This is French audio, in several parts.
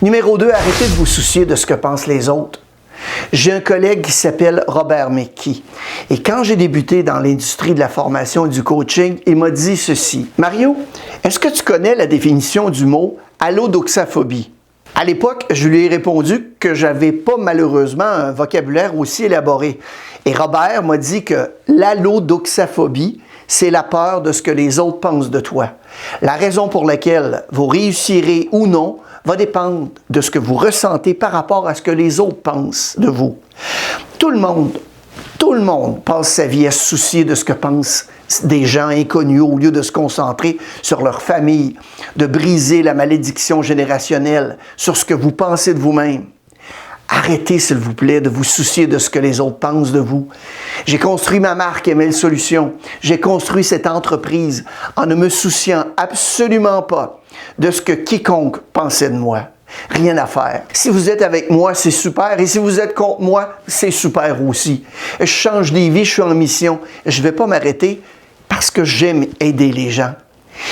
Numéro 2, arrêtez de vous soucier de ce que pensent les autres. J'ai un collègue qui s'appelle Robert McKee. Et quand j'ai débuté dans l'industrie de la formation et du coaching, il m'a dit ceci. « Mario, est-ce que tu connais la définition du mot allodoxaphobie? » À l'époque, je lui ai répondu que j'avais pas malheureusement un vocabulaire aussi élaboré. Et Robert m'a dit que l'allodoxaphobie, c'est la peur de ce que les autres pensent de toi. La raison pour laquelle vous réussirez ou non va dépendre de ce que vous ressentez par rapport à ce que les autres pensent de vous. Tout le monde passe sa vie à se soucier de ce que pensent des gens inconnus au lieu de se concentrer sur leur famille, de briser la malédiction générationnelle, sur ce que vous pensez de vous-même. Arrêtez, s'il vous plaît, de vous soucier de ce que les autres pensent de vous. J'ai construit ma marque ML Solutions. J'ai construit cette entreprise en ne me souciant absolument pas de ce que quiconque pensait de moi. Rien à faire. Si vous êtes avec moi, c'est super. Et si vous êtes contre moi, c'est super aussi. Je change des vies, je suis en mission. Je ne vais pas m'arrêter parce que j'aime aider les gens.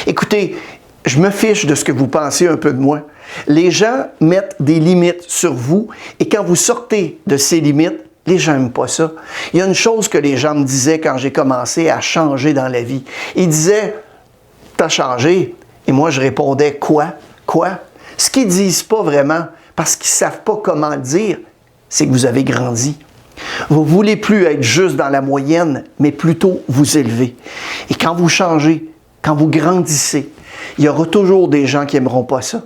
Écoutez, je me fiche de ce que vous pensez un peu de moi. Les gens mettent des limites sur vous et quand vous sortez de ces limites, les gens n'aiment pas ça. Il y a une chose que les gens me disaient quand j'ai commencé à changer dans la vie. Ils disaient « T'as changé ?» Et moi, je répondais « Quoi? Quoi? » Ce qu'ils ne disent pas vraiment, parce qu'ils ne savent pas comment dire, c'est que vous avez grandi. Vous ne voulez plus être juste dans la moyenne, mais plutôt vous élever. Et quand vous changez, quand vous grandissez, il y aura toujours des gens qui n'aimeront pas ça.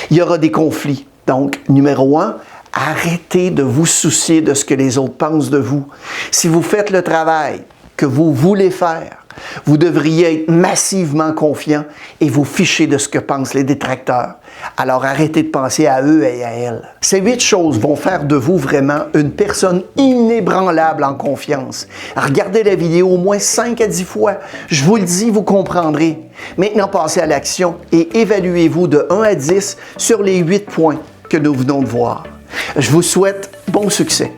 Il y aura des conflits. Donc, numéro 1, arrêtez de vous soucier de ce que les autres pensent de vous. Si vous faites le travail que vous voulez faire, vous devriez être massivement confiant et vous ficher de ce que pensent les détracteurs. Alors arrêtez de penser à eux et à elles. Ces 8 choses vont faire de vous vraiment une personne inébranlable en confiance. Regardez la vidéo au moins 5 à 10 fois. Je vous le dis, vous comprendrez. Maintenant, passez à l'action et évaluez-vous de 1 à 10 sur les 8 points que nous venons de voir. Je vous souhaite bon succès.